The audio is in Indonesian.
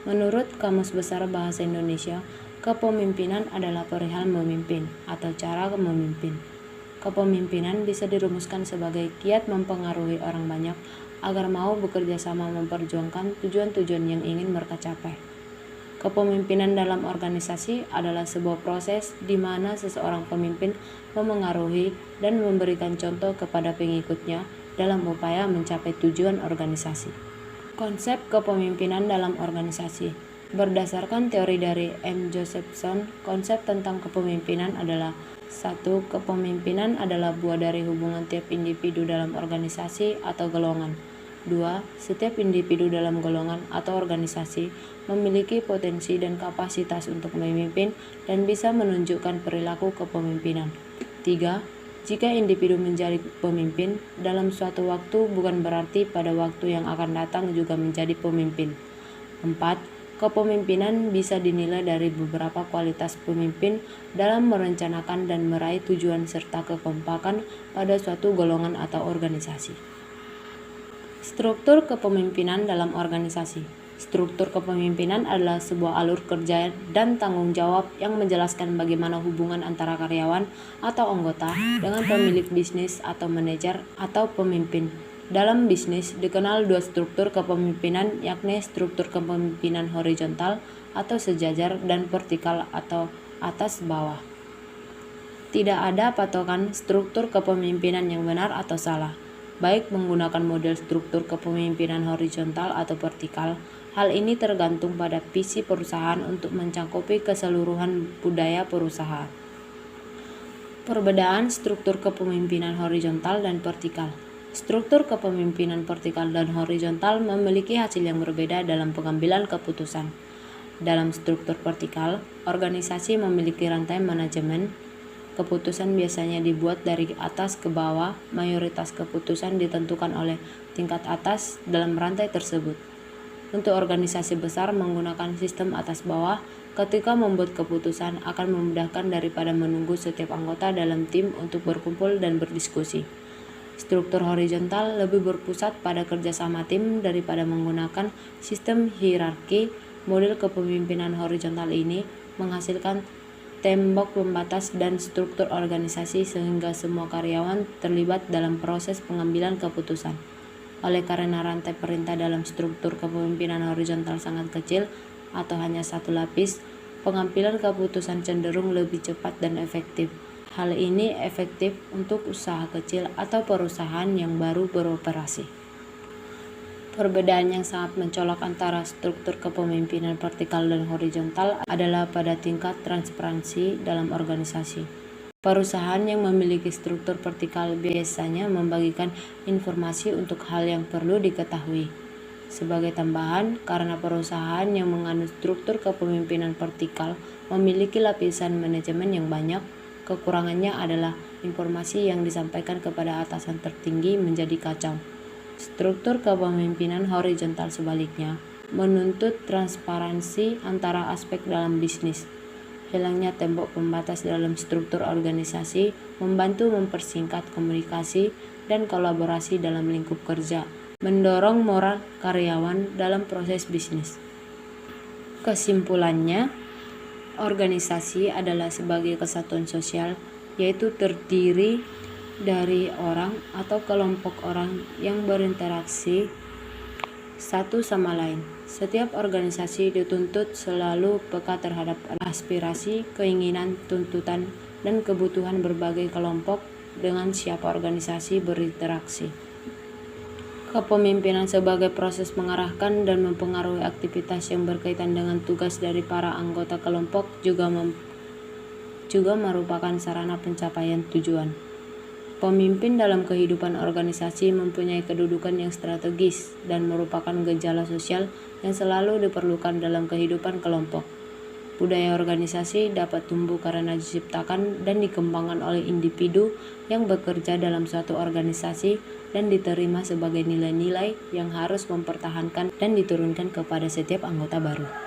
Menurut Kamus Besar Bahasa Indonesia, kepemimpinan adalah perihal memimpin atau cara memimpin. Kepemimpinan bisa dirumuskan sebagai kiat mempengaruhi orang banyak agar mau bekerja sama memperjuangkan tujuan-tujuan yang ingin mereka capai. Kepemimpinan dalam organisasi adalah sebuah proses di mana seseorang pemimpin memengaruhi dan memberikan contoh kepada pengikutnya dalam upaya mencapai tujuan organisasi. Konsep kepemimpinan dalam organisasi. Berdasarkan teori dari M. Josephson, konsep tentang kepemimpinan adalah 1. Kepemimpinan adalah buah dari hubungan tiap individu dalam organisasi atau golongan. 2. Setiap individu dalam golongan atau organisasi memiliki potensi dan kapasitas untuk memimpin dan bisa menunjukkan perilaku kepemimpinan. 3. Jika individu menjadi pemimpin dalam suatu waktu bukan berarti pada waktu yang akan datang juga menjadi pemimpin. 4. Kepemimpinan bisa dinilai dari beberapa kualitas pemimpin dalam merencanakan dan meraih tujuan serta kekompakan pada suatu golongan atau organisasi. Struktur kepemimpinan dalam organisasi. Struktur kepemimpinan adalah sebuah alur kerja dan tanggung jawab yang menjelaskan bagaimana hubungan antara karyawan atau anggota dengan pemilik bisnis atau manajer atau pemimpin. Dalam bisnis dikenal dua struktur kepemimpinan, yakni struktur kepemimpinan horizontal atau sejajar dan vertikal atau atas bawah. Tidak ada patokan struktur kepemimpinan yang benar atau salah, baik menggunakan model struktur kepemimpinan horizontal atau vertikal. Hal ini tergantung pada visi perusahaan untuk mencakupi keseluruhan budaya perusahaan. Perbedaan struktur kepemimpinan horizontal dan vertikal. Struktur kepemimpinan vertikal dan horizontal memiliki hasil yang berbeda dalam pengambilan keputusan. Dalam struktur vertikal, organisasi memiliki rantai manajemen. Keputusan biasanya dibuat dari atas ke bawah. Mayoritas keputusan ditentukan oleh tingkat atas dalam rantai tersebut. Untuk organisasi besar menggunakan sistem atas bawah, ketika membuat keputusan akan memudahkan daripada menunggu setiap anggota dalam tim untuk berkumpul dan berdiskusi. Struktur horizontal lebih berpusat pada kerjasama tim daripada menggunakan sistem hierarki. Model kepemimpinan horizontal ini menghasilkan tembok pembatas dan struktur organisasi sehingga semua karyawan terlibat dalam proses pengambilan keputusan. Oleh karena rantai perintah dalam struktur kepemimpinan horizontal sangat kecil atau hanya satu lapis, pengambilan keputusan cenderung lebih cepat dan efektif. Hal ini efektif untuk usaha kecil atau perusahaan yang baru beroperasi. Perbedaan yang sangat mencolok antara struktur kepemimpinan vertikal dan horizontal adalah pada tingkat transparansi dalam organisasi. Perusahaan yang memiliki struktur vertikal biasanya membagikan informasi untuk hal yang perlu diketahui. Sebagai tambahan, karena perusahaan yang menganut struktur kepemimpinan vertikal memiliki lapisan manajemen yang banyak, kekurangannya adalah informasi yang disampaikan kepada atasan tertinggi menjadi kacau. Struktur kepemimpinan horizontal sebaliknya menuntut transparansi antara aspek dalam bisnis. Hilangnya tembok pembatas dalam struktur organisasi membantu mempersingkat komunikasi dan kolaborasi dalam lingkup kerja, mendorong moral karyawan dalam proses bisnis. Kesimpulannya, organisasi adalah sebagai kesatuan sosial, yaitu terdiri dari orang atau kelompok orang yang berinteraksi satu sama lain. Setiap organisasi dituntut selalu peka terhadap aspirasi, keinginan, tuntutan, dan kebutuhan berbagai kelompok dengan siapa organisasi berinteraksi. Kepemimpinan sebagai proses mengarahkan dan mempengaruhi aktivitas yang berkaitan dengan tugas dari para anggota kelompok juga merupakan sarana pencapaian tujuan. Pemimpin dalam kehidupan organisasi mempunyai kedudukan yang strategis dan merupakan gejala sosial yang selalu diperlukan dalam kehidupan kelompok. Budaya organisasi dapat tumbuh karena diciptakan dan dikembangkan oleh individu yang bekerja dalam suatu organisasi dan diterima sebagai nilai-nilai yang harus mempertahankan dan diturunkan kepada setiap anggota baru.